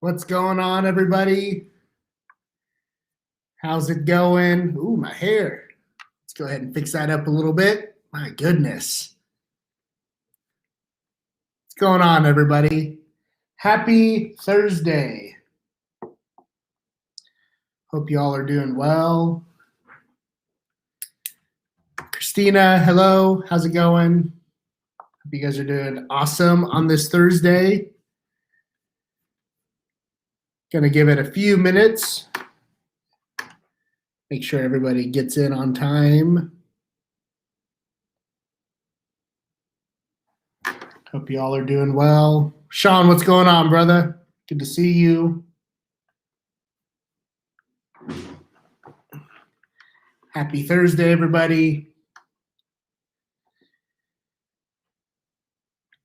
What's going on, everybody? How's it going? Ooh, my hair. Let's go ahead and fix that up a little bit. My goodness. What's going on, everybody? Happy Thursday. Hope you all are doing well. Christina, hello. How's it going? Hope you guys are doing awesome on this Thursday. Gonna give it a few minutes. Make sure everybody gets in on time. Hope you all are doing well. Sean, what's going on, brother? Good to see you. Happy Thursday, everybody.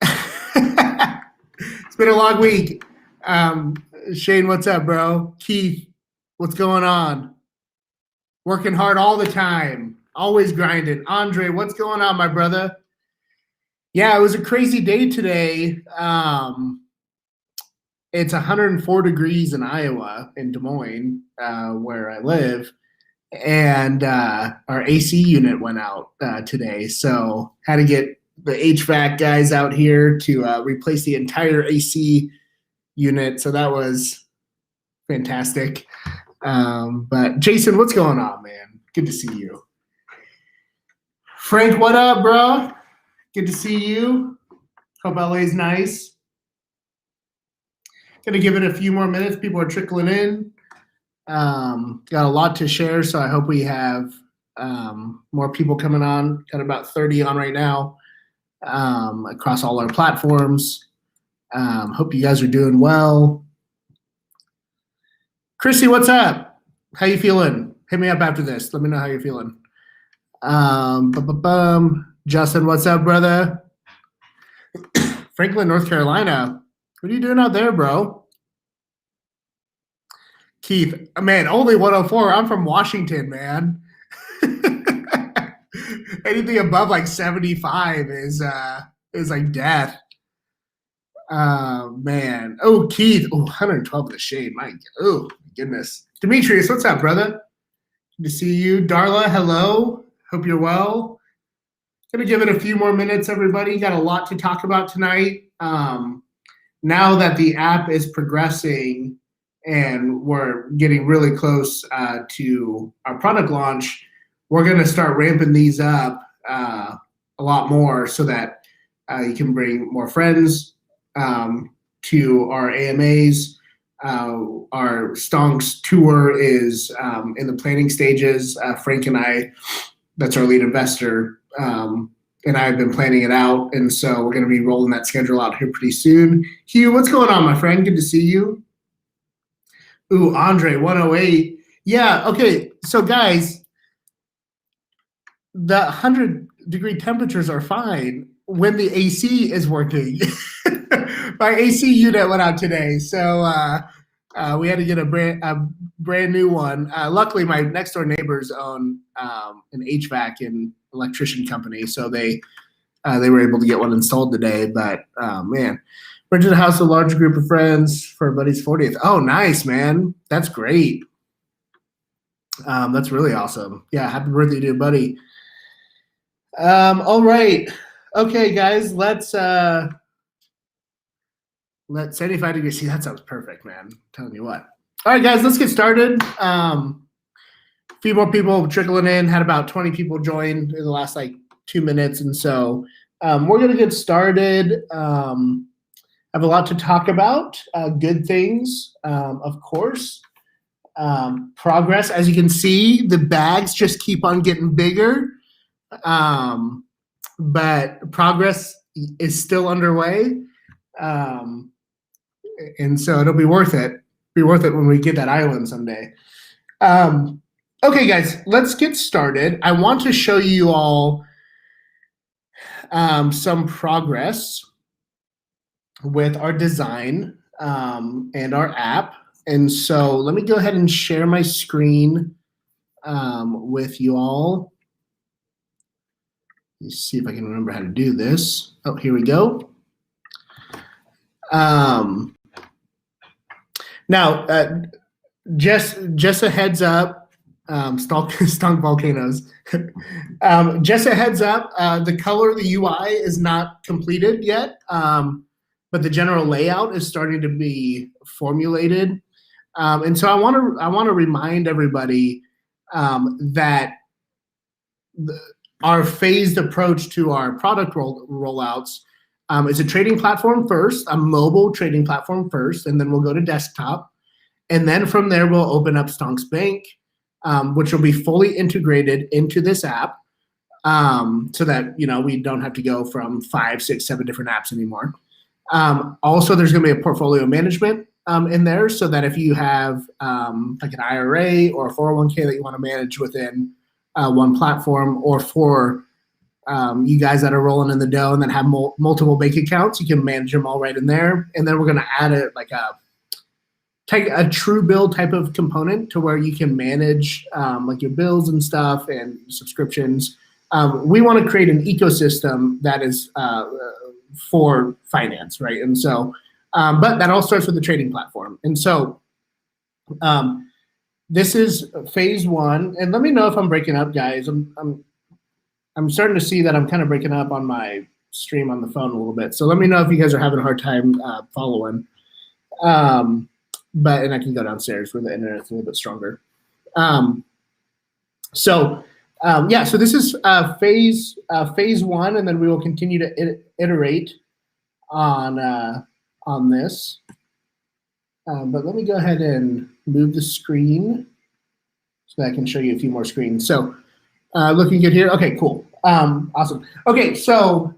It's been a long week. Shane, what's up, bro? Keith, what's going on? Working hard all the time. Always grinding. Andre, what's going on, my brother? Yeah, it was a crazy day today. It's 104 degrees in Iowa, in Des Moines, where I live. And our AC unit went out today. So had to get the HVAC guys out here to replace the entire AC unit. So that was fantastic. But Jason, what's going on, man? Good to see you. Frank, what up, bro? Good to see you. Hope LA's nice. Gonna give it a few more minutes. People are trickling in. Got a lot to share, so I hope we have more people coming on. Got about 30 on right now across all our platforms. Hope you guys are doing well. Chrissy, what's up? How you feeling? Hit me up after this. Let me know how you're feeling. Justin, what's up, brother? Franklin, North Carolina. What are you doing out there, bro? Keith, man, only 104. I'm from Washington, man. Anything above like 75 is like death. Man. Oh, Keith. Oh, 112 in the shade. Oh, goodness. Demetrius, what's up, brother? Good to see you. Darla, hello. Hope you're well. Gonna give it a few more minutes, everybody. Got a lot to talk about tonight. Now that the app is progressing and we're getting really close to our product launch, we're going to start ramping these up a lot more so that you can bring more friends to our AMAs. Our Stonks tour is in the planning stages. Frank and I, that's our lead investor, and I've been planning it out, and so we're going to be rolling that schedule out here pretty soon. Hugh, what's going on, my friend? Good to see you. Ooh, Andre, 108. Yeah, okay. So, guys, the 100-degree temperatures are fine when the AC is working. My AC unit went out today, so we had to get a brand new one. Luckily, my next door neighbors own an HVAC and electrician company, so they were able to get one installed today. But man, rented a house with a large group of friends for a buddy's 40th. Oh, nice, man. That's great. That's really awesome. Yeah, happy birthday to your buddy. All right. Okay, guys, let's 75 degrees. See, that sounds perfect, man. I'm telling you what. All right, guys, let's get started. A few more people trickling in. Had about 20 people join in the last 2 minutes, and so we're gonna get started. Have a lot to talk about. Good things, of course. Progress, as you can see, the bags just keep on getting bigger, but progress is still underway, and so it'll be worth it. Be worth it when we get that island someday. Okay, guys, let's get started. I want to show you all some progress with our design and our app. And so let me go ahead and share my screen with you all. Let's see if I can remember how to do this. Oh, here we go. Now, just a heads up, stunk volcanoes. Just a heads up, the color of the UI is not completed yet, but the general layout is starting to be formulated. And so I want to remind everybody that our phased approach to our product rollouts is a trading platform first, a mobile trading platform first, and then we'll go to desktop. And then from there, we'll open up Stonks Bank, which will be fully integrated into this app, so that we don't have to go from 5, 6, 7 different apps anymore. Also, there's going to be a portfolio management in there, so that if you have like an IRA or a 401k that you want to manage within one platform, or for you guys that are rolling in the dough and then have multiple bank accounts, you can manage them all right in there. And then we're going to add a true bill type of component to where you can manage like your bills and stuff and subscriptions. We want to create an ecosystem that is for finance, right? And so, but that all starts with the trading platform. And so this is phase 1. And let me know if I'm breaking up, guys. I'm starting to see that I'm kind of breaking up on my stream on the phone a little bit. So let me know if you guys are having a hard time following. And I can go downstairs where the internet's a little bit stronger. So this is phase 1, and then we will continue to iterate on this. But let me go ahead and move the screen so that I can show you a few more screens. So looking good here. Okay, cool. Awesome. Okay, so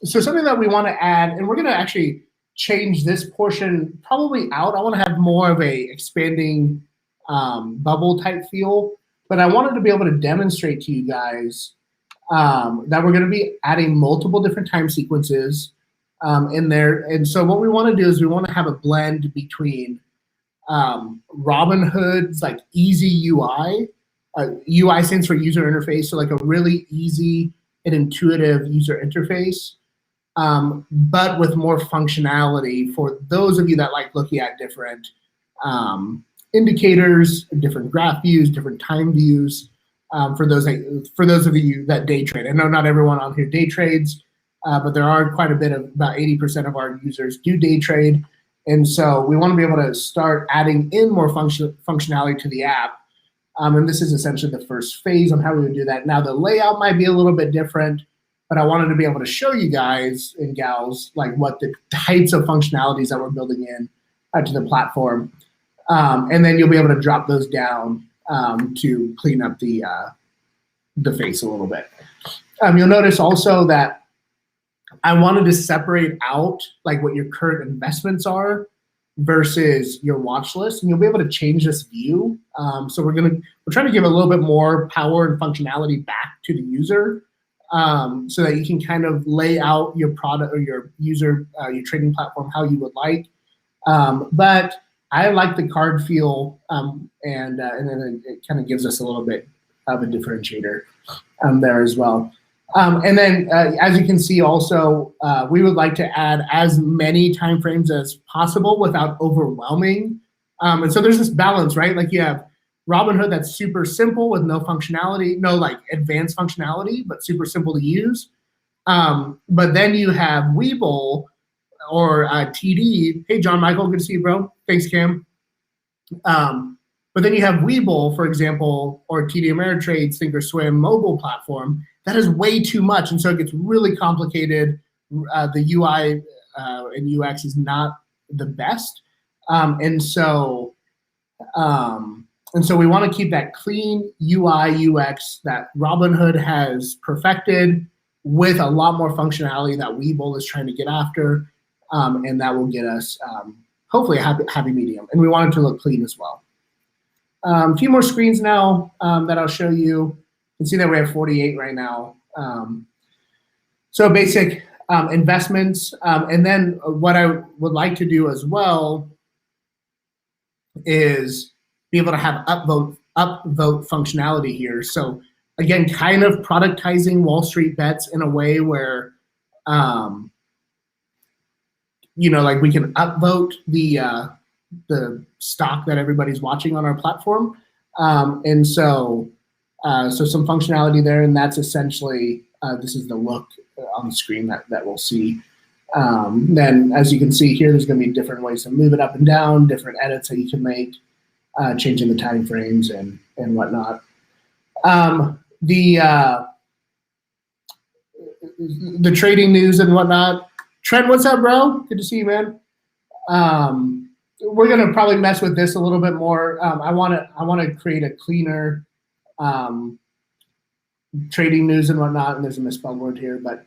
something that we want to add, and we're going to actually change this portion probably out. I want to have more of a expanding bubble type feel, but I wanted to be able to demonstrate to you guys that we're going to be adding multiple different time sequences in there. And so what we want to do is we want to have a blend between Robinhood's like easy UI. UI stands for user interface, so like a really easy and intuitive user interface, but with more functionality for those of you that like looking at different indicators, different graph views, different time views. For those of you that day trade, I know not everyone on here day trades, but there are quite a bit of about 80% of our users do day trade, and so we want to be able to start adding in more functionality to the app. And this is essentially the first phase on how we would do that. Now the layout might be a little bit different, but I wanted to be able to show you guys and gals like what the types of functionalities that we're building in to the platform. And then you'll be able to drop those down to clean up the face a little bit. You'll notice also that I wanted to separate out like what your current investments are versus your watch list, and you'll be able to change this view. So we're trying to give a little bit more power and functionality back to the user, so that you can kind of lay out your product or your user, your trading platform how you would like. But I like the card feel, and then it kind of gives us a little bit of a differentiator there as well. And then as you can see also, we would like to add as many timeframes as possible without overwhelming. And so there's this balance, right? Like you have Robinhood that's super simple with no functionality, no like advanced functionality, but super simple to use. But then you have Webull or TD. Hey, John Michael, good to see you, bro. Thanks, Cam. But then you have Webull, for example, or TD Ameritrade's Thinkorswim mobile platform. That is way too much, and so it gets really complicated. The UI and UX is not the best, and so we want to keep that clean UI UX that Robinhood has perfected with a lot more functionality that Webull is trying to get after, and that will get us hopefully a happy medium. And we want it to look clean as well. A few more screens now that I'll show you. You can see that we have 48 right now. So basic investments. And then what I would like to do as well is be able to have upvote functionality here. So again, kind of productizing Wall Street bets in a way where, like we can upvote the the stock that everybody's watching on our platform. And so some functionality there, and that's essentially, this is the look on the screen that we'll see. Then as you can see here, there's going to be different ways to move it up and down, different edits that you can make, changing the time frames and whatnot. The trading news and whatnot. Trent, what's up, bro? Good to see you, man. We're gonna probably mess with this a little bit more. I wanna create a cleaner trading news and whatnot. And there's a misspelled word here, but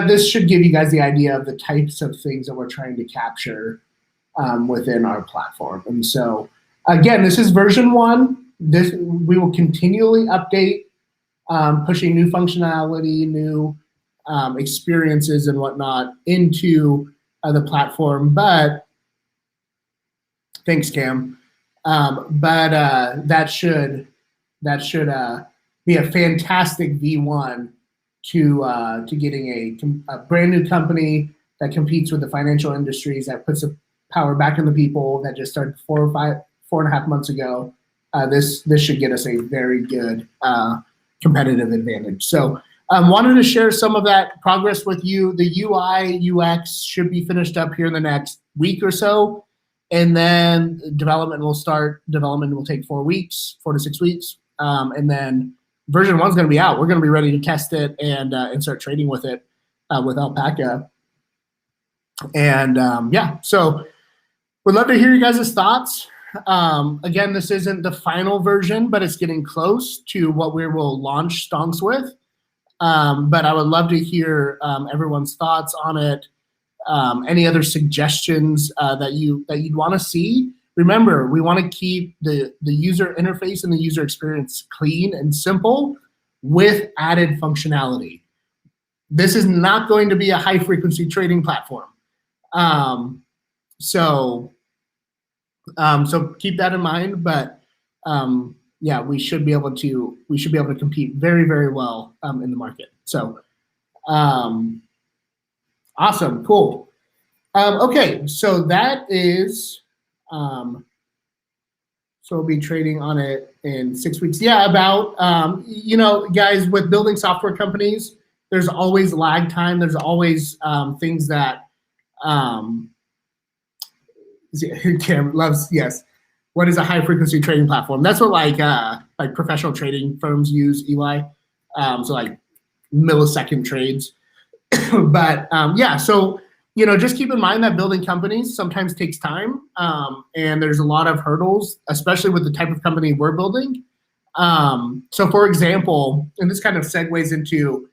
this should give you guys the idea of the types of things that we're trying to capture within our platform. And so again, this is version 1. We will continually update, pushing new functionality, new experiences and whatnot into the platform. But thanks, Cam. That should be a fantastic V1 to getting a brand new company that competes with the financial industries, that puts the power back in the people, that just started 4.5 months ago. This should get us a very good competitive advantage. So wanted to share some of that progress with you. The UI, UX should be finished up here in the next week or so. And then development will start. Development will take 4 to 6 weeks. And then version 1 is going to be out. We're going to be ready to test it and start trading with it with Alpaca. And yeah, so we'd love to hear you guys' thoughts. Again, this isn't the final version, but it's getting close to what we will launch Stonks with. But I would love to hear everyone's thoughts on it. Any other suggestions that you'd want to see. Remember, we want to keep the user interface and the user experience clean and simple with added functionality. This is not going to be a high-frequency trading platform. So keep that in mind. But yeah, we should be able to compete very, very well in the market. So awesome, cool. Okay, so that is so we'll be trading on it in 6 weeks. Yeah, about guys, with building software companies, there's always lag time. There's always things that Cam loves. Yes. What is a high frequency trading platform? That's what like professional trading firms use, Eli. So like millisecond trades. But yeah, so just keep in mind that building companies sometimes takes time, and there's a lot of hurdles, especially with the type of company we're building. So for example, and this kind of segues into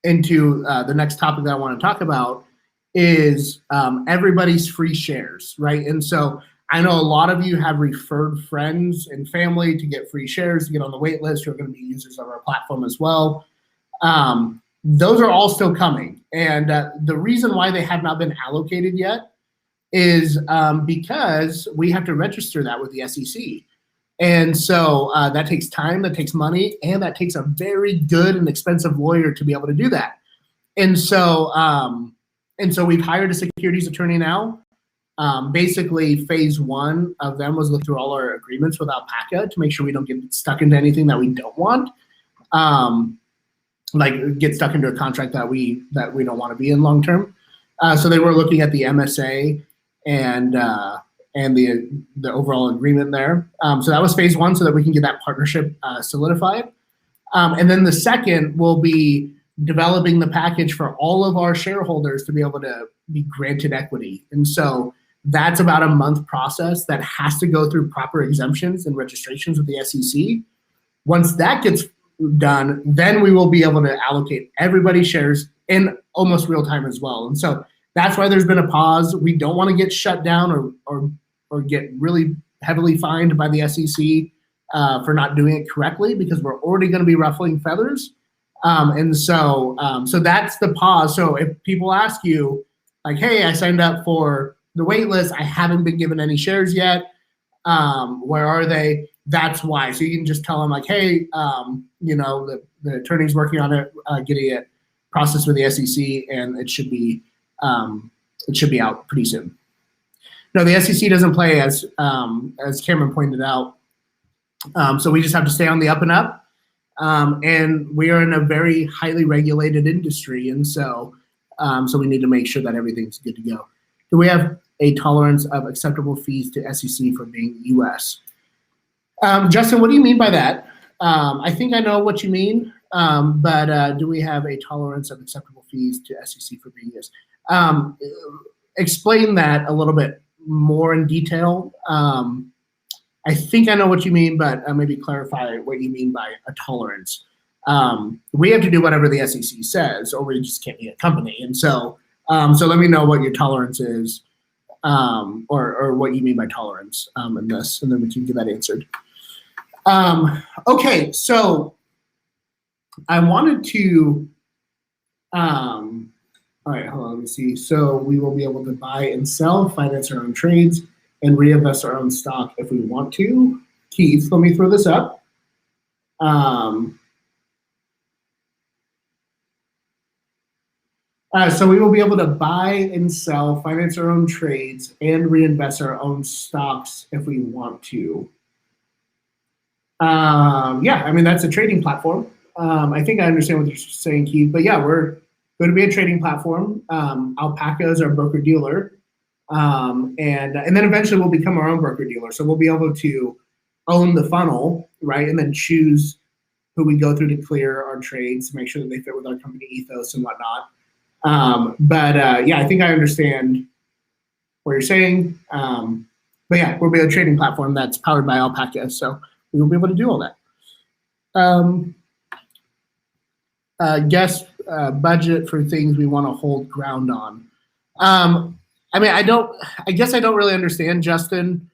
the next topic that I want to talk about is everybody's free shares, right? And so I know a lot of you have referred friends and family to get free shares, to get on the wait list, who are going to be users of our platform as well. Those are all still coming. And the reason why they have not been allocated yet is because we have to register that with the SEC. And so that takes time, that takes money, and that takes a very good and expensive lawyer to be able to do that. And so we've hired a securities attorney now. Basically, phase 1 of them was look through all our agreements with Alpaca to make sure we don't get stuck into anything that we don't want. Like get stuck into a contract that we don't want to be in long term. So they were looking at the MSA and the overall agreement there. So that was phase 1, so that we can get that partnership solidified. And then the second will be developing the package for all of our shareholders to be able to be granted equity. And so that's about a month process that has to go through proper exemptions and registrations with the SEC. Once that gets done, then we will be able to allocate everybody's shares in almost real time as well. And so that's why there's been a pause. We don't want to get shut down or get really heavily fined by the SEC for not doing it correctly, because we're already going to be ruffling feathers. So that's the pause. So if people ask you, like, hey, I signed up for the wait list, I haven't been given any shares yet, where are they? That's why. So you can just tell them, like, hey, the attorney's working on it, getting it processed with the SEC, and it should be it should be out pretty soon. No, the SEC doesn't play as Cameron pointed out. So we just have to stay on the up and up. And we are in a very highly regulated industry. And so we need to make sure that everything's good to go. Do we have a tolerance of acceptable fees to SEC for being US? Justin, what do you mean by that? I think I know what you mean, but do we have a tolerance of acceptable fees to SEC for being US? Explain that a little bit more in detail. I think I know what you mean, but maybe clarify what you mean by a tolerance. We have to do whatever the SEC says, or we just can't be a company. And so let me know what your tolerance is, or what you mean by tolerance in this, and then we can get that answered. Okay, so I wanted to, all right, hold on, let me see. So we will be able to buy and sell, finance our own trades, and reinvest our own stock if we want to. Keith, let me throw this up. So we will be able to buy and sell, finance our own trades, and reinvest our own stocks if we want to. Yeah, I mean, that's a trading platform. I think I understand what you're saying, Keith, but yeah, we're going to be a trading platform. Alpaca is our broker dealer. And then eventually we'll become our own broker dealer. So we'll be able to own the funnel, right? And then choose who we go through to clear our trades to make sure that they fit with our company ethos and whatnot. Yeah, I think I understand what you're saying. But yeah, we'll be a trading platform that's powered by Alpaca. So we will be able to do all that. Guess budget for things we want to hold ground on. I mean, I guess I don't really understand, Justin.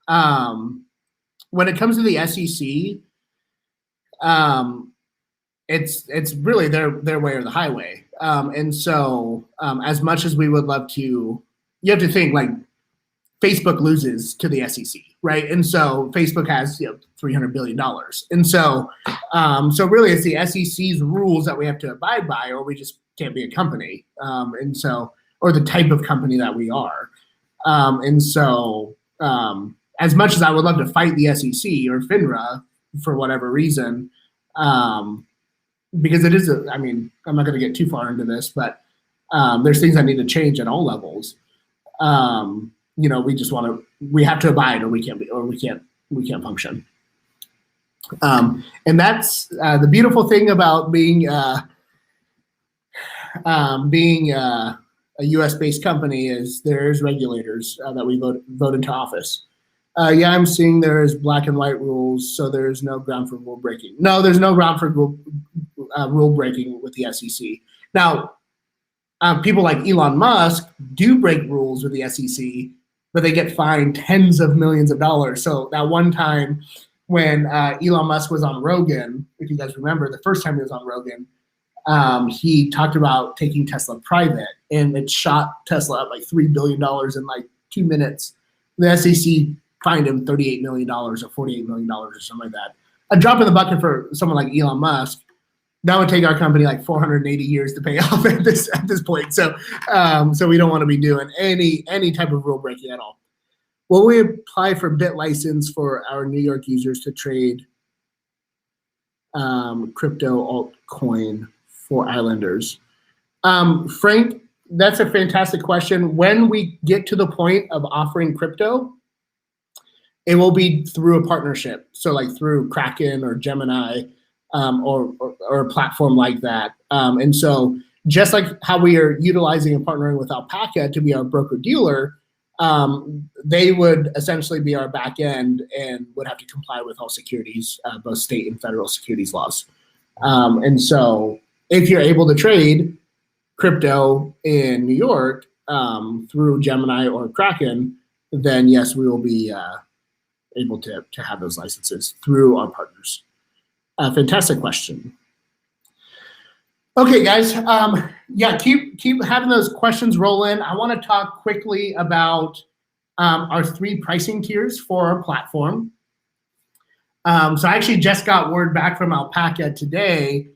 When it comes to the SEC, it's really their way or the highway. And so as much as we would love to, you have to think like Facebook loses to the SEC, right? And so Facebook has $300 billion. And so really it's the SEC's rules that we have to abide by, or we just can't be a company. And so, or the type of company that we are. As much as I would love to fight the SEC or FINRA for whatever reason, because it is, I mean, I'm not going to get too far into this, but there's things that need to change at all levels. We have to abide, or we can't function. And that's the beautiful thing about being a U.S.-based company is there's regulators that we vote into office. Yeah, I'm seeing there's black and white rules, so there's no ground for rule breaking. No, there's no ground for rule breaking with the SEC. Now, people like Elon Musk do break rules with the SEC, but they get fined tens of millions of dollars. So that one time when Elon Musk was on Rogan, if you guys remember, the first time he was on Rogan, he talked about taking Tesla private, and it shot Tesla up like $3 billion in like 2 minutes. The SEC fined him $38 million or $48 million or something like that. A drop in the bucket for someone like Elon Musk. That would take our company like 480 years to pay off at this point. So we don't want to be doing any type of rule breaking at all. Will we apply for bit license for our New York users to trade crypto altcoin for islanders? Frank, that's a fantastic question. When we get to the point of offering crypto, it will be through a partnership. So like through Kraken or Gemini, or a platform like that. And so just like how we are utilizing and partnering with Alpaca to be our broker dealer, they would essentially be our back end and would have to comply with all securities, both state and federal securities laws. And so if you're able to trade crypto in New York through Gemini or Kraken, then yes, we will be able to have those licenses through our partners. Fantastic question. Okay, guys. Yeah, keep having those questions roll in. I want to talk quickly about our 3 pricing tiers for our platform. So I actually just got word back from Alpaca today,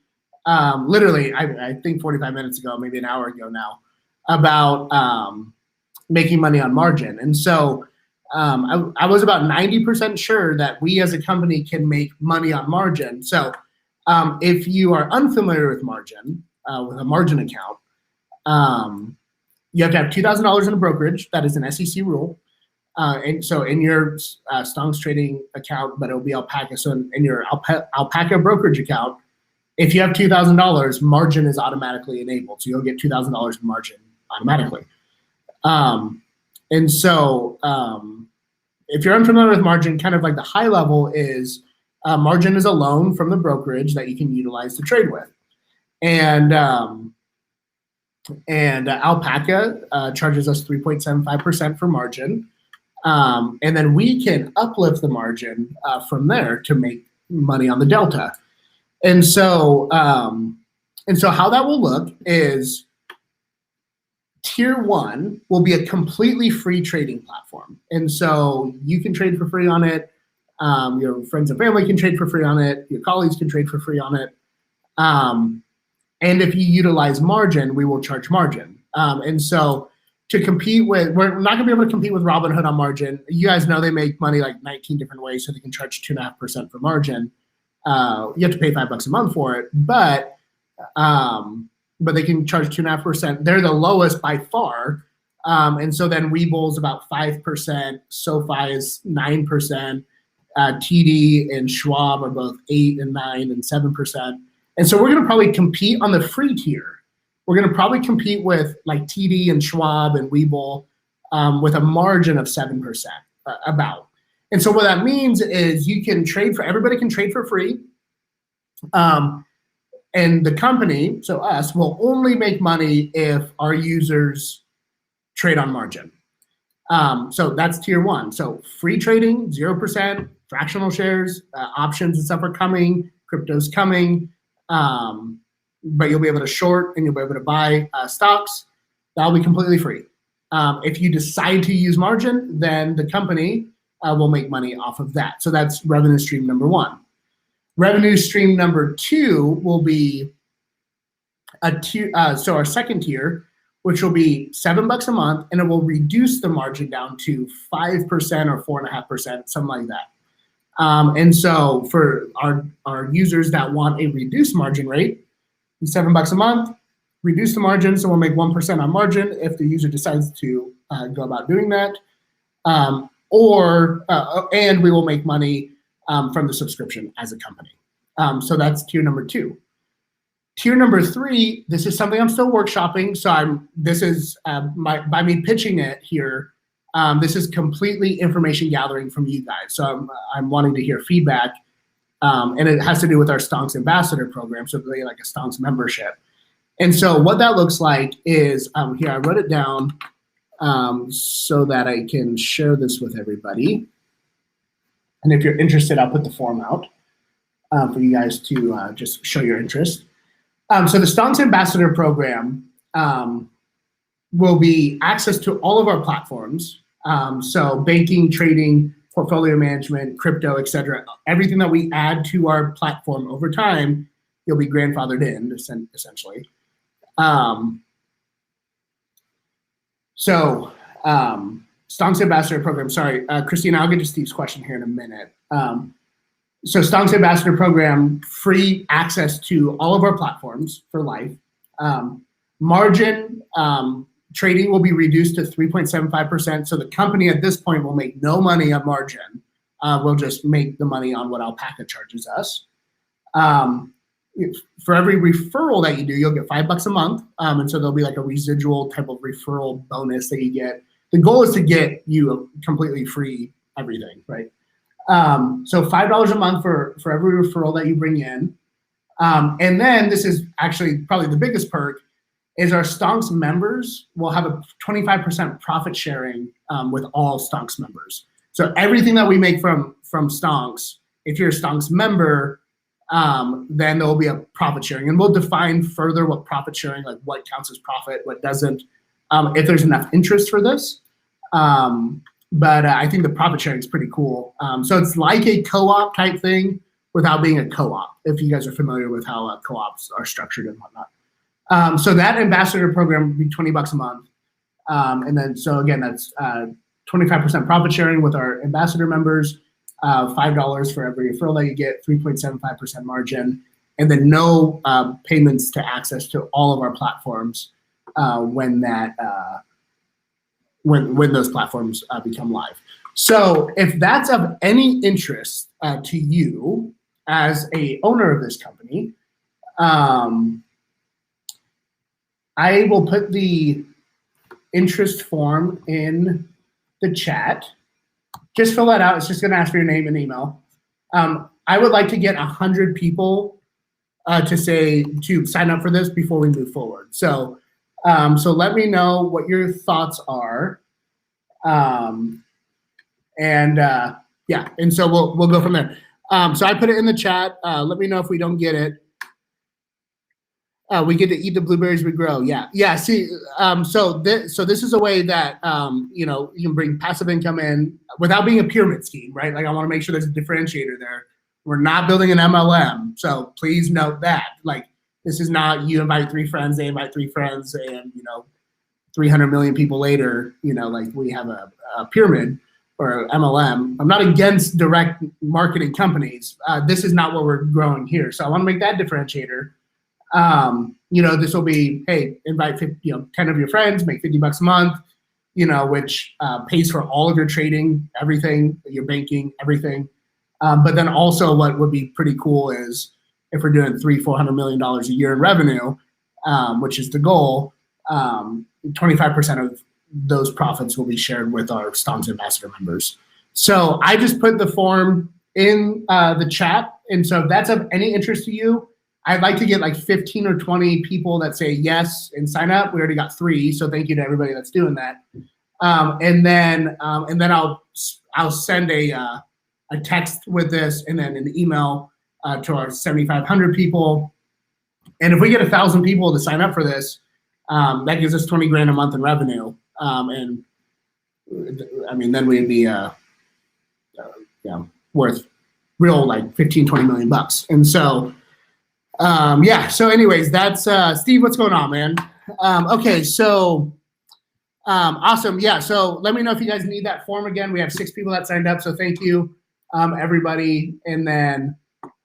literally, I think 45 minutes ago, maybe an hour ago now, about making money on margin. And so I was about 90% sure that we as a company can make money on margin. So if you are unfamiliar with margin, with a margin account, you have to have $2,000 in a brokerage. That is an SEC rule. And so in your Stonks trading account, but it'll be Alpaca. So in your Alpaca brokerage account, if you have $2,000, margin is automatically enabled. So you'll get $2,000 in margin automatically. And so if you're unfamiliar with margin, kind of like the high level is margin is a loan from the brokerage that you can utilize to trade with. And Alpaca charges us 3.75% for margin. And then we can uplift the margin from there to make money on the delta. And so how that will look is Tier 1 will be a completely free trading platform. And so you can trade for free on it. Your friends and family can trade for free on it. Your colleagues can trade for free on it. And if you utilize margin, we will charge margin. And so to compete with, we're not gonna be able to compete with Robinhood on margin. You guys know they make money like 19 different ways, so they can charge 2.5% for margin. You have to pay $5 a month for it, but they can charge 2.5%. They're the lowest by far. And so then Webull's about 5%, SoFi is 9%, TD and Schwab are both 8 and 9 and 7%. And so we're gonna probably compete on the free tier. We're gonna probably compete with like TD and Schwab and Webull with a margin of 7% about. And so what that means is you can trade for, everybody can trade for free. And the company, so us, will only make money if our users trade on margin. So that's Tier 1. So free trading, 0%, fractional shares, options and stuff are coming, crypto's coming, but you'll be able to short and you'll be able to buy stocks. That'll be completely free. If you decide to use margin, then the company will make money off of that. So that's revenue stream number 1. Revenue stream number 2 will be a tier, so our second tier, which will be $7 a month, and it will reduce the margin down to 5% or 4.5%, something like that. And so for our users that want a reduced margin rate, $7 a month, reduce the margin, so we'll make 1% on margin if the user decides to go about doing that. And we will make money from the subscription as a company. So that's tier number 2. Tier number 3, this is something I'm still workshopping. So this is by me pitching it here. This is completely information gathering from you guys. So I'm wanting to hear feedback, and it has to do with our Stonks Ambassador program. So really like a Stonks membership. And so what that looks like is here. I wrote it down so that I can share this with everybody. And if you're interested, I'll put the form out for you guys to just show your interest. So the Stonks Ambassador program will be access to all of our platforms. So banking, trading, portfolio management, crypto, et cetera. Everything that we add to our platform over time, you'll be grandfathered in, essentially. Stonks Ambassador program, sorry, Christina, I'll get to Steve's question here in a minute. So Stonks Ambassador program, free access to all of our platforms for life. Margin trading will be reduced to 3.75%. So the company at this point will make no money on margin. We'll just make the money on what Alpaca charges us. For every referral that you do, you'll get $5 a month. And so there'll be like a residual type of referral bonus that you get. The goal is to get you a completely free everything, right? So $5 a month for every referral that you bring in. And then this is actually probably the biggest perk is our Stonks members will have a 25% profit sharing with all Stonks members. So everything that we make from Stonks, if you're a Stonks member, then there will be a profit sharing. And we'll define further what profit sharing, like what counts as profit, what doesn't, if there's enough interest for this. But I think the profit sharing is pretty cool. So it's like a co-op type thing without being a co-op, if you guys are familiar with how co-ops are structured and whatnot. So that ambassador program would be $20 a month. And then, so again, that's 25% profit sharing with our ambassador members, $5 for every referral that you get, 3.75% margin, and then no payments to access to all of our platforms when those platforms become live. So if that's of any interest to you as a owner of this company, I will put the interest form in the chat. Just fill that out. It's just going to ask for your name and email. I would like to get 100 people to sign up for this before we move forward. So let me know what your thoughts are. And so we'll go from there. So I put it in the chat. Let me know if we don't get it. We get to eat the blueberries we grow. Yeah. See, so this is a way that you can bring passive income in without being a pyramid scheme, right? Like, I want to make sure there's a differentiator there. We're not building an MLM, so please note that. Like, this is not you invite 3 friends, they invite 3 friends, and 300 million people later, like we have a pyramid or MLM. I'm not against direct marketing companies. This is not what we're growing here. So I want to make that differentiator. This will be, hey, invite 10 of your friends, make $50 a month, which pays for all of your trading, everything, your banking, everything. But then also what would be pretty cool is if we're doing $300-400 million a year in revenue, which is the goal, 25% of those profits will be shared with our Stonks Ambassador members. So I just put the form in the chat. And so if that's of any interest to you, I'd like to get like 15 or 20 people that say yes and sign up. We already got 3, so thank you to everybody that's doing that. And then I'll send a text with this, and then an email to our 7,500 people. And if we get 1,000 people to sign up for this, that gives us 20 grand a month in revenue. And I mean, then we'd be worth real like 15-20 million bucks. And so so anyways, that's Steve, what's going on, man? Okay, so awesome. Yeah, so let me know if you guys need that form again. We have 6 people that signed up, so thank you, everybody. And then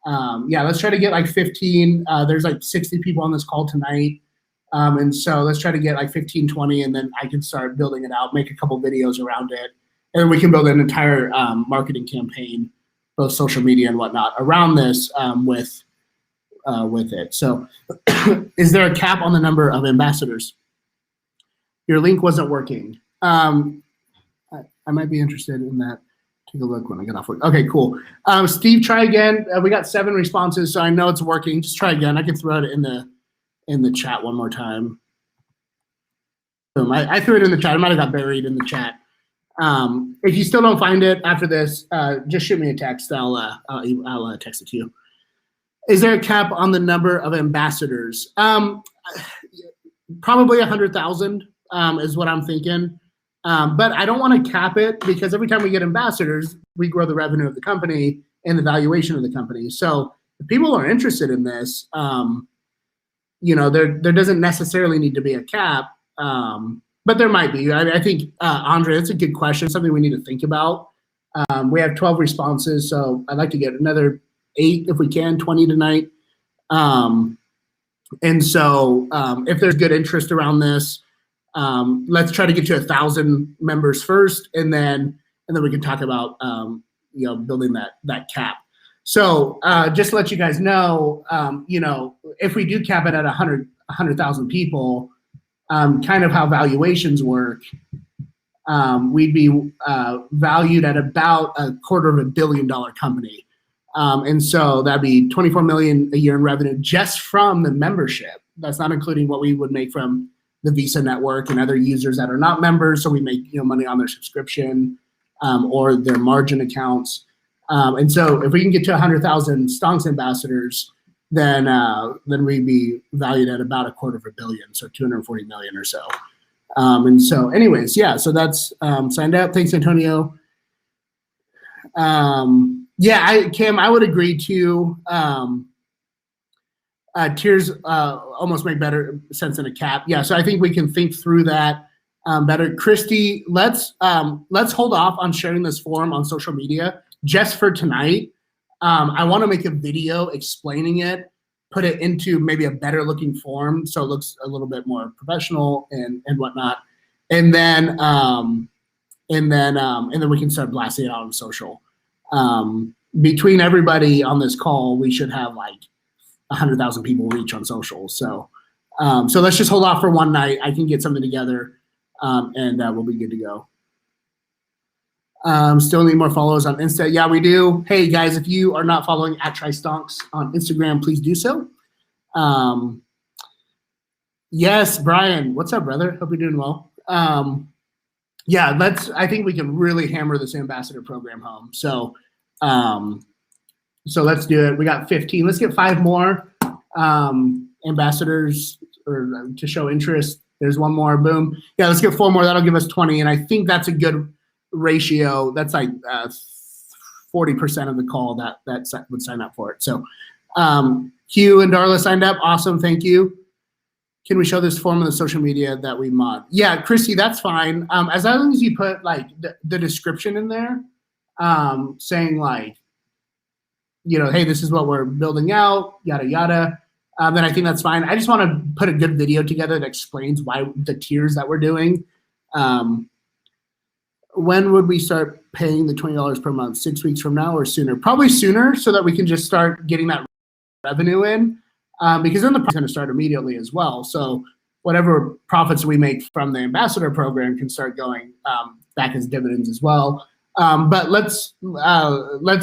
let's try to get like 15. There's like 60 people on this call tonight. And so let's try to get like 15, 20, and then I can start building it out, make a couple videos around it. And then we can build an entire marketing campaign, both social media and whatnot, around this with it. So is there a cap on the number of ambassadors? Your link wasn't working. I might be interested in that. Take a look when I get off work. Okay, cool. Steve, try again. We got 7 responses, so I know it's working. Just try again. I can throw it in the chat one more time. Boom. I threw it in the chat. It might have got buried in the chat. If you still don't find it after this, just shoot me a text. I'll text it to you. Is there a cap on the number of ambassadors? Probably 100,000 is what I'm thinking. But I don't want to cap it, because every time we get ambassadors, we grow the revenue of the company and the valuation of the company. So if people are interested in this, there doesn't necessarily need to be a cap, but there might be. I think, Andre, that's a good question, something we need to think about. We have 12 responses, so I'd like to get another 8 if we can, 20 tonight. And so if there's good interest around this, let's try to get to 1,000 members first, and then we can talk about building that cap. So just to let you guys know, if we do cap it at 100,000 people, kind of how valuations work, we'd be valued at about $250 million company. And so that'd be 24 million a year in revenue just from the membership. That's not including what we would make from the Visa network and other users that are not members. So we make money on their subscription or their margin accounts. And so if we can get to 100,000 Stonks ambassadors, then we'd be valued at about $250 million, so 240 million or so. And so anyways, yeah, so that's signed up. Thanks, Antonio. Kim, I would agree too. Tiers almost make better sense than a cap. Yeah, so I think we can think through that. better. Christy, let's hold off on sharing this form on social media just for tonight. I want to make a video explaining it, put it into maybe a better looking form so it looks a little bit more professional and whatnot, and then we can start blasting it out on social. Between everybody on this call, we should have like 100,000 people reach on social. So let's just hold off for one night. I can get something together, and we'll be good to go. Still need more followers on Insta. Yeah, we do. Hey guys, if you are not following @TryStonks on Instagram, please do so. Yes, Brian, what's up, brother? Hope you're doing well. Yeah, I think we can really hammer this ambassador program home. So let's do it. We got 15. Let's get 5 more ambassadors to show interest. There's one more. Boom. Yeah, let's get 4 more. That'll give us 20. And I think that's a good ratio. That's like 40% of the call that would sign up for it. So Hugh and Darla signed up. Awesome. Thank you. Can we show this form on the social media that we mod? Yeah, Christy, that's fine. As long as you put like the description in there, saying like, hey, this is what we're building out, yada, yada, then I think that's fine. I just want to put a good video together that explains why the tiers that we're doing. When would we start paying the $20 per month? 6 weeks from now or sooner? Probably sooner, so that we can just start getting that revenue in. Because then the project's going to start immediately as well. So whatever profits we make from the ambassador program can start going back as dividends as well. But let's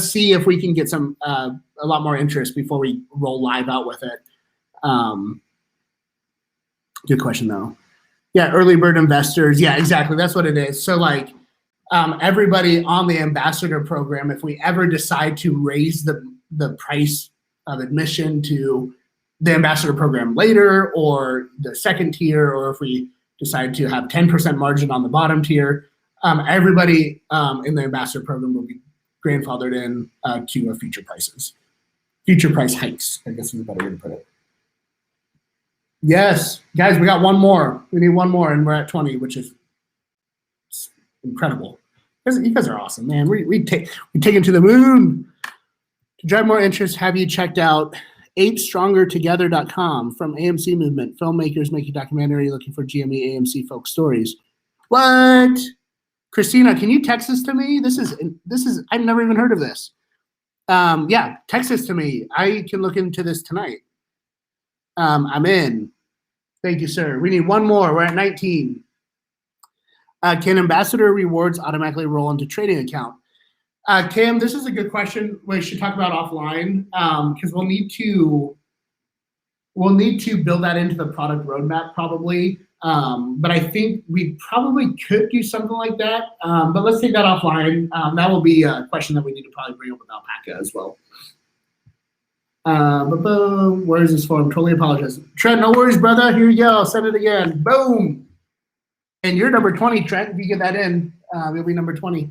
see if we can get some a lot more interest before we roll live out with it. Good question though. Yeah, early bird investors. Yeah, exactly. That's what it is. So like everybody on the ambassador program, if we ever decide to raise the price of admission to the ambassador program later, or the second tier, or if we decide to have 10% margin on the bottom tier, everybody in the ambassador program will be grandfathered in to future prices. Future price hikes, I guess is a better way to put it. Yes, guys, we got one more. We need one more, and we're at 20, which is incredible. You guys are awesome, man. We take it to the moon. To drive more interest, have you checked out apestrongertogether.com from AMC Movement? Filmmakers make a documentary looking for GME AMC folk stories. What? Christina, can you text this to me? This is I've never even heard of this. Yeah, text this to me. I can look into this tonight. I'm in. Thank you, sir. We need one more. We're at 19. Can ambassador rewards automatically roll into trading account? Cam, this is a good question. We should talk about offline because we'll need to build that into the product roadmap probably. But I think we probably could do something like that. But let's take that offline. That will be a question that we need to probably bring up with Alpaca as well. Where is this form? Totally apologize. Trent, no worries, brother. Here you go. I'll send it again. Boom. And you're number 20, Trent. If you get that in, you'll be number 20.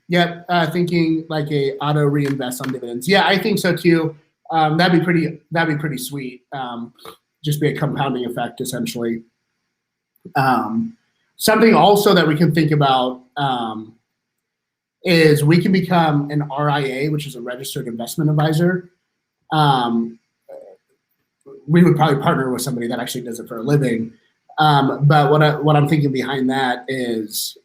Yep, thinking like a auto reinvest on dividends. Yeah, I think so too. That'd be pretty sweet. Just be a compounding effect essentially. Something also that we can think about is we can become an RIA, which is a registered investment advisor. We would probably partner with somebody that actually does it for a living. But what I'm thinking behind that is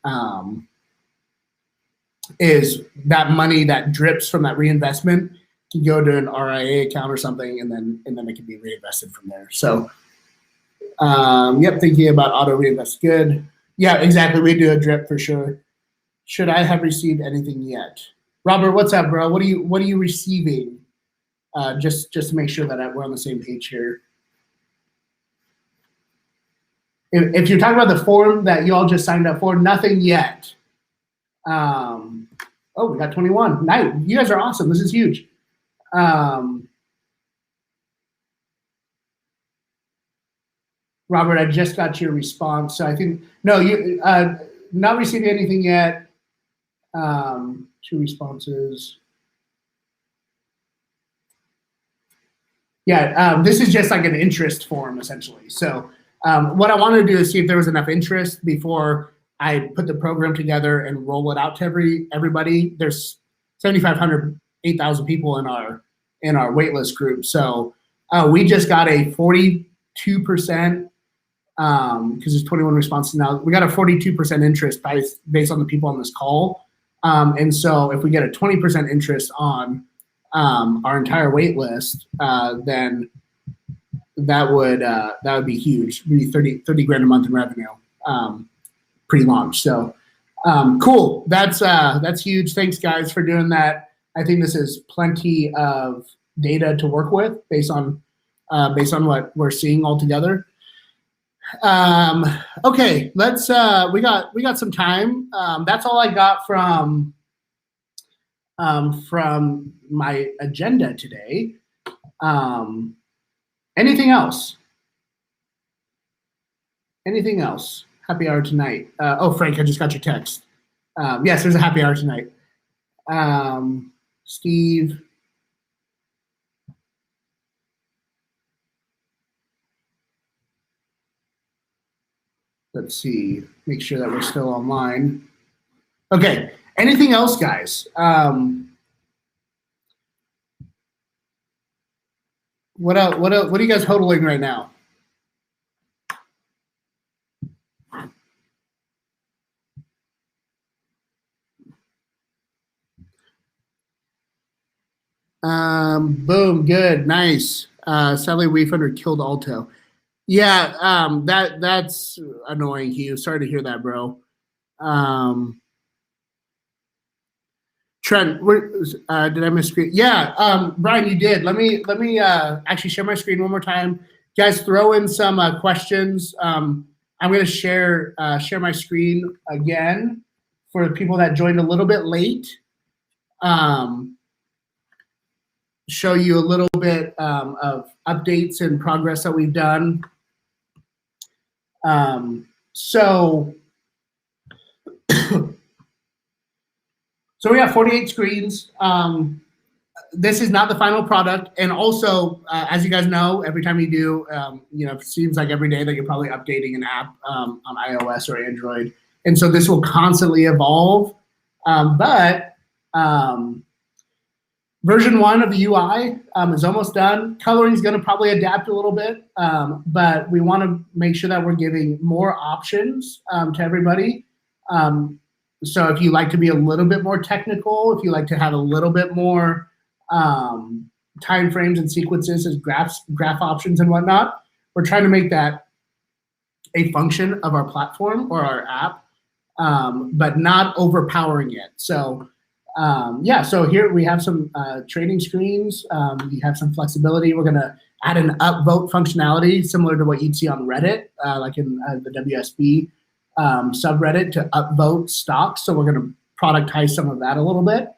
that money that drips from that reinvestment can go to an RIA account or something, and then it can be reinvested from there. So, yep, thinking about auto reinvest. Good. Yeah, exactly. We do a drip for sure. Should I have received anything yet? Robert, what's up, bro? What are you receiving? Just to make sure that we're on the same page here. If you're talking about the form that you all just signed up for, nothing yet. Oh, we got 21. Nice. You guys are awesome. This is huge. Robert, I just got your response. So I think, no, you not receiving anything yet. 2 responses. Yeah, this is just like an interest form essentially. So What I wanted to do is see if there was enough interest before I put the program together and roll it out to everybody. There's 7,500, 8,000 people in our waitlist group. So we just got a 42%, because there's 21 responses now. We got a 42% interest based on the people on this call. And so if we get a 20% interest on our entire wait list, then that would be huge. It'd be 30 grand a month in revenue pre-launch. So cool. That's huge. Thanks guys for doing that. I think this is plenty of data to work with based on what we're seeing all together. Okay, let's we got some time. That's all I got from my agenda today. Anything else? Anything else? Happy hour tonight. Oh, Frank, I just got your text. Yes, there's a happy hour tonight. Steve. Let's see, make sure that we're still online. Okay, anything else, guys? What are you guys hodling right now? Boom, good, nice. Sally Wayfinder killed Alto. Yeah, that's annoying, Hugh. Sorry to hear that, bro. Trent, did I miss screen? Yeah, Brian, you did. Let me actually share my screen one more time. Guys, throw in some questions. I'm going to share my screen again for the people that joined a little bit late. Show you a little bit of updates and progress that we've done. So we have 48 screens. This is not the final product. And also, as you guys know, every time you do, it seems like every day that you're probably updating an app on iOS or Android. And so this will constantly evolve. But version 1 of the UI is almost done. Coloring is going to probably adapt a little bit, but we want to make sure that we're giving more options to everybody. So if you like to be a little bit more technical, if you like to have a little bit more time frames and sequences as graph options and whatnot, we're trying to make that a function of our platform or our app, but not overpowering it. So yeah, so here we have some trading screens. You have some flexibility. We're going to add an upvote functionality similar to what you'd see on Reddit, like in the WSB subreddit to upvote stocks. So we're going to productize some of that a little bit.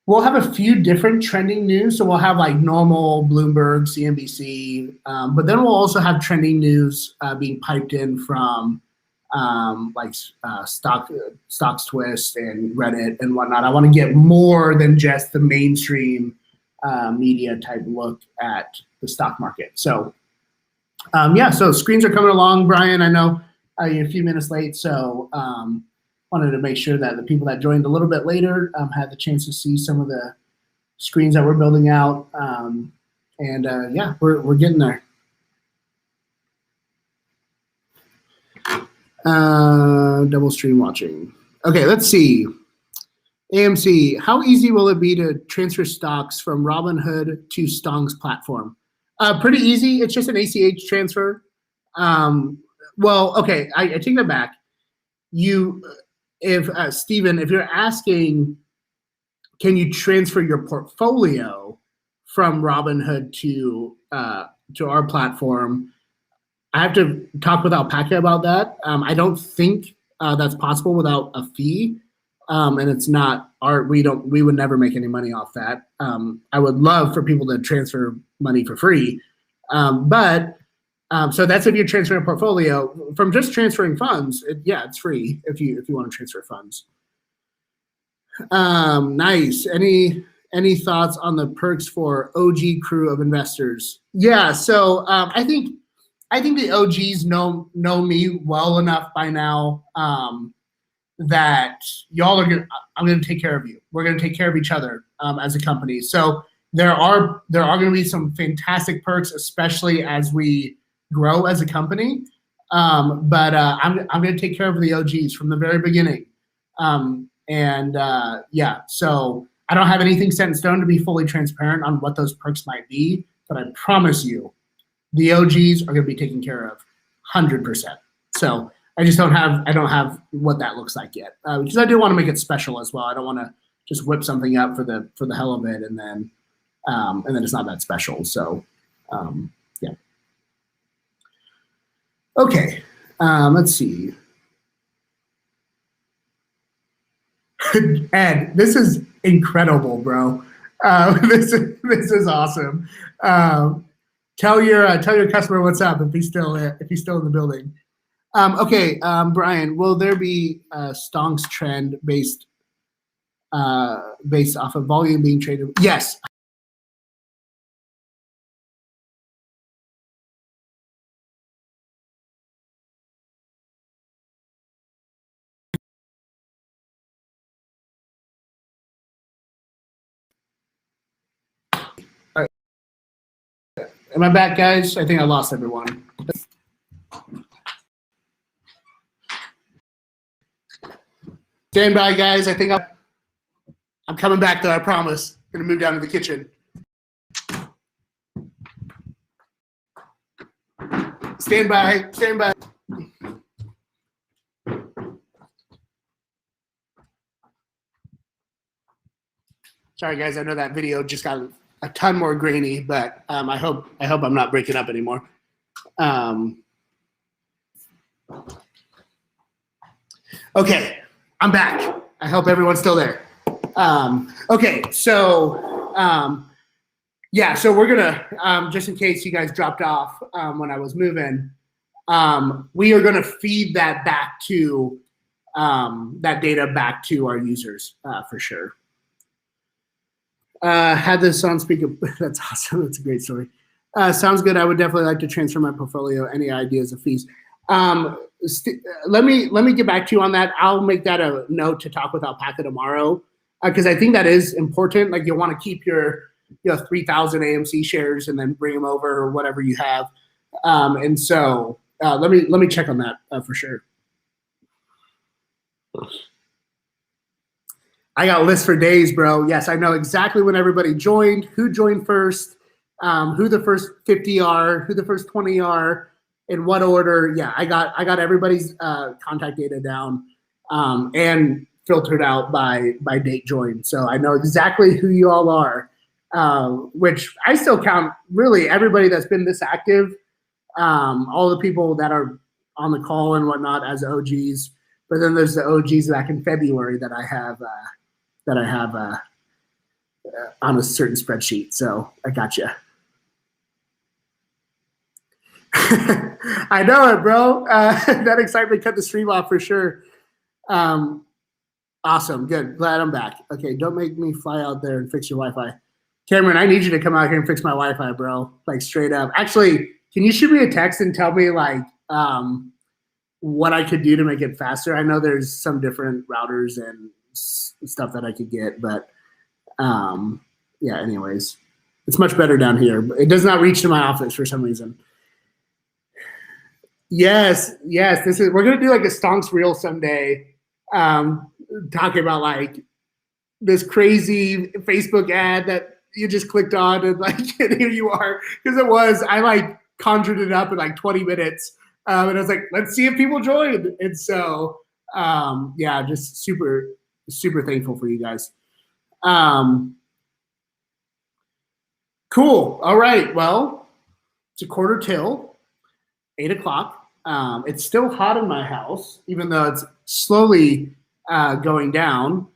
We'll have a few different trending news. So we'll have like normal Bloomberg, CNBC, but then we'll also have trending news being piped in from Stocks Twist and Reddit and whatnot. I want to get more than just the mainstream media type look at the stock market. So yeah, so screens are coming along, Brian. I know you're a few minutes late, so wanted to make sure that the people that joined a little bit later had the chance to see some of the screens that we're building out. And yeah, we're getting there. Double stream watching. Okay, let's see. AMC, how easy will it be to transfer stocks from Robinhood to Stong's platform? Pretty easy. It's just an ACH transfer. Well, okay, I take that back. Steven, if you're asking, can you transfer your portfolio from Robinhood to our platform? I have to talk with Alpaca about that. I don't think that's possible without a fee, and it's not we would never make any money off that. I would love for people to transfer money for free, but so that's if you're transferring a portfolio. From just transferring funds, it's free if you want to transfer funds. Nice. Any Any thoughts on the perks for OG crew of investors? Yeah, so I think the OGs know me well enough by now that y'all are gonna. I'm gonna take care of you. We're gonna take care of each other as a company. So there are gonna be some fantastic perks, especially as we grow as a company. But I'm gonna take care of the OGs from the very beginning. Yeah, so I don't have anything set in stone to be fully transparent on what those perks might be, but I promise you, the OGs are going to be taken care of, 100%. So I don't have what that looks like yet, because I do want to make it special as well. I don't want to just whip something up for the hell of it, and then it's not that special. So yeah. Okay, let's see. Ed, this is incredible, bro. This is awesome. Tell your customer what's up if he's still in the building. Okay, Brian, will there be a stonks trend based off of volume being traded? Yes. All right. Am I back, guys? I think I lost everyone. Stand by, guys. I think I'm coming back, though. I promise. I'm gonna move down to the kitchen. Stand by. Stand by. Sorry, guys. I know that video just got a ton more grainy, but I hope I'm not breaking up anymore. Okay, I'm back. I hope everyone's still there. Okay, so yeah, so we're gonna just in case you guys dropped off when I was moving, we are gonna feed that back to that data back to our users for sure. Had this on speaker. That's awesome. That's a great story. Sounds good. I would definitely like to transfer my portfolio. Any ideas of fees? Let me get back to you on that. I'll make that a note to talk with Alpaca tomorrow because I think that is important. Like you'll want to keep your 3,000 AMC shares and then bring them over or whatever you have. And so let me check on that for sure. I got lists for days, bro. Yes, I know exactly when everybody joined, who joined first, who the first 50 are, who the first 20 are, in what order. Yeah, I got everybody's contact data down and filtered out by date joined. So I know exactly who you all are, which I still count really everybody that's been this active, all the people that are on the call and whatnot as OGs. But then there's the OGs back in February that I have on a certain spreadsheet. So I got you. I know it, bro. That excitement cut the stream off for sure. Awesome. Good. Glad I'm back. Okay. Don't make me fly out there and fix your Wi-Fi. Cameron, I need you to come out here and fix my Wi-Fi, bro. Like straight up. Actually, can you shoot me a text and tell me like what I could do to make it faster? I know there's some different routers and stuff that I could get, but yeah, anyways, it's much better down here. It does not reach to my office for some reason. Yes, we're gonna do like a stonks reel someday, talking about like this crazy Facebook ad that you just clicked on and like and here you are, because I like conjured it up in like 20 minutes. And I was like, let's see if people join. And so, yeah, just super, super thankful for you guys. Cool. All right. Well, it's a quarter till 8 o'clock. It's still hot in my house, even though it's slowly going down.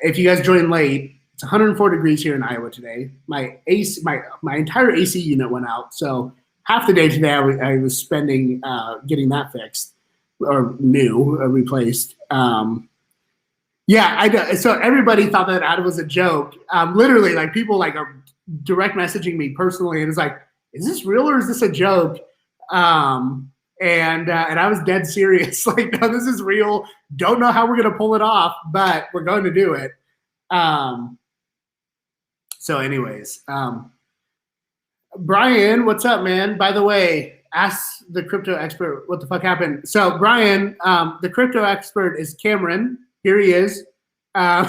If you guys joined late, it's 104 degrees here in Iowa today. My entire AC unit went out, so half the day today I was spending getting that fixed or replaced. Yeah, I know. So everybody thought that ad was a joke. Literally, like people like are direct messaging me personally, and it's like, is this real or is this a joke? And I was dead serious. Like, no, this is real. Don't know how we're gonna pull it off, but we're going to do it. So, anyways, Brian, what's up, man? By the way, ask the crypto expert what the fuck happened. So, Brian, the crypto expert is Cameron. Here he is. And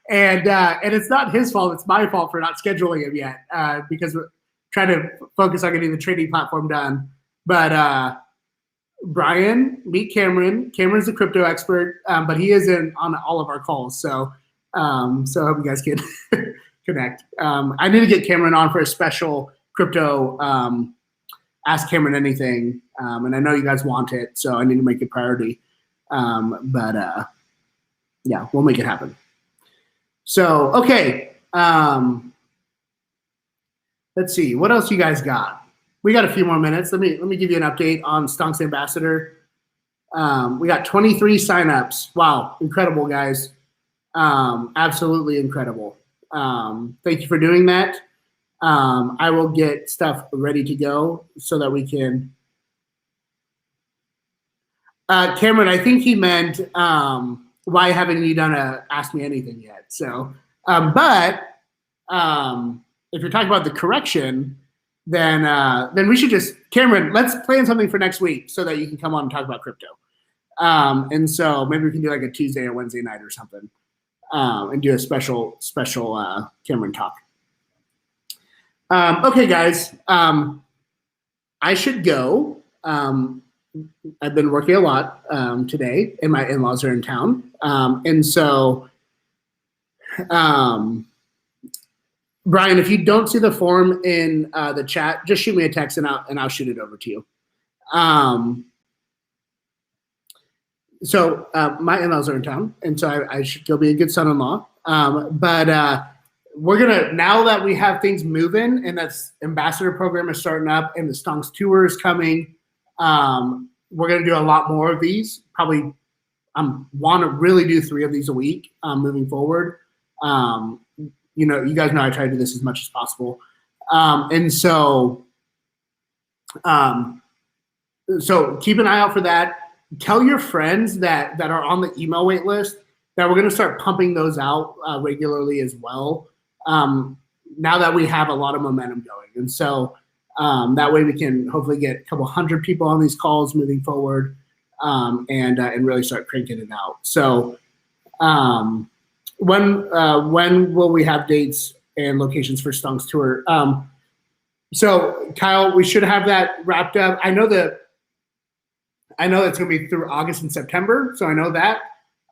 it's not his fault. It's my fault for not scheduling him yet because we're trying to focus on getting the trading platform done. But Brian, meet Cameron. Cameron's the crypto expert, but he is on all of our calls. So I hope you guys can connect. I need to get Cameron on for a special crypto Ask Cameron Anything. And I know you guys want it, so I need to make it priority. Yeah, we'll make it happen. So, okay. Let's see. What else you guys got? We got a few more minutes. Let me give you an update on Stonks Ambassador. We got 23 signups. Wow, incredible, guys. Absolutely incredible. Thank you for doing that. I will get stuff ready to go so that we can. Cameron, I think he meant why haven't you done a Ask Me Anything yet? So, but if you're talking about the correction, then we should just, Cameron, let's plan something for next week so that you can come on and talk about crypto. And so maybe we can do like a Tuesday or Wednesday night or something, and do a special Cameron talk. Okay, guys, I should go. I've been working a lot today, and my in-laws are in town. And so, Brian, if you don't see the form in the chat, just shoot me a text and I'll shoot it over to you. So my in-laws are in town, and so I should go be a good son-in-law. But we're gonna, now that we have things moving and that's ambassador program is starting up and the Stonks tour is coming, we're gonna do a lot more of these. Probably, want to really do 3 of these a week moving forward. You know, you guys know I try to do this as much as possible, and so keep an eye out for that. Tell your friends that are on the email wait list that we're gonna start pumping those out regularly as well. Now that we have a lot of momentum going, and so that way we can hopefully get a couple hundred people on these calls moving forward, and really start cranking it out. So when will we have dates and locations for Stonks tour? So Kyle, we should have that wrapped up. I know it's gonna be through August and September, so I know that.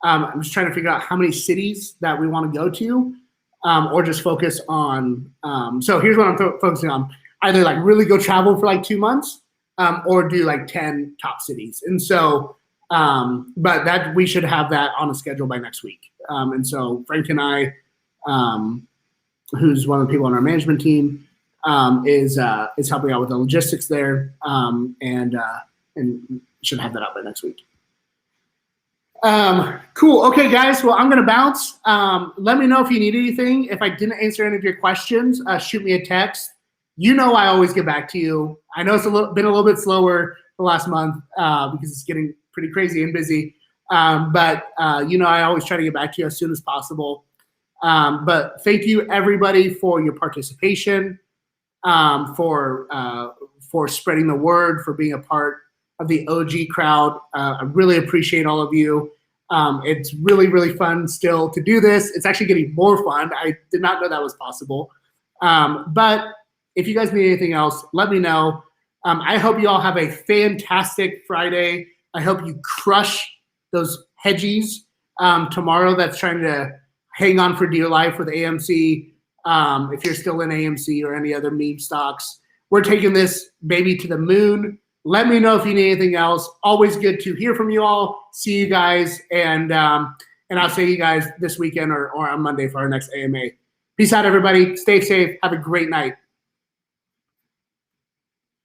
I'm just trying to figure out how many cities that we want to go to, or just focus on. So here's what I'm focusing on: either like really go travel for like 2 months, or do like 10 top cities. And so, but that we should have that on a schedule by next week. And so Frank and I, who's one of the people on our management team, is helping out with the logistics there, and should have that out by next week. Cool. Okay, guys. Well, I'm gonna bounce. Let me know if you need anything. If I didn't answer any of your questions, shoot me a text. You know I always get back to you. I know it's been a little bit slower the last month because it's getting pretty crazy and busy. But you know I always try to get back to you as soon as possible. But thank you everybody for your participation, for spreading the word, for being a part of the OG crowd. I really appreciate all of you. It's really, really fun still to do this. It's actually getting more fun. I did not know that was possible. But if you guys need anything else, let me know. I hope you all have a fantastic Friday. I hope you crush those hedgies tomorrow that's trying to hang on for dear life with AMC. If you're still in AMC or any other meme stocks, we're taking this baby to the moon. Let me know if you need anything else. Always good to hear from you all. See you guys, and I'll see you guys this weekend or on Monday for our next AMA. Peace out, everybody. Stay safe. Have a great night.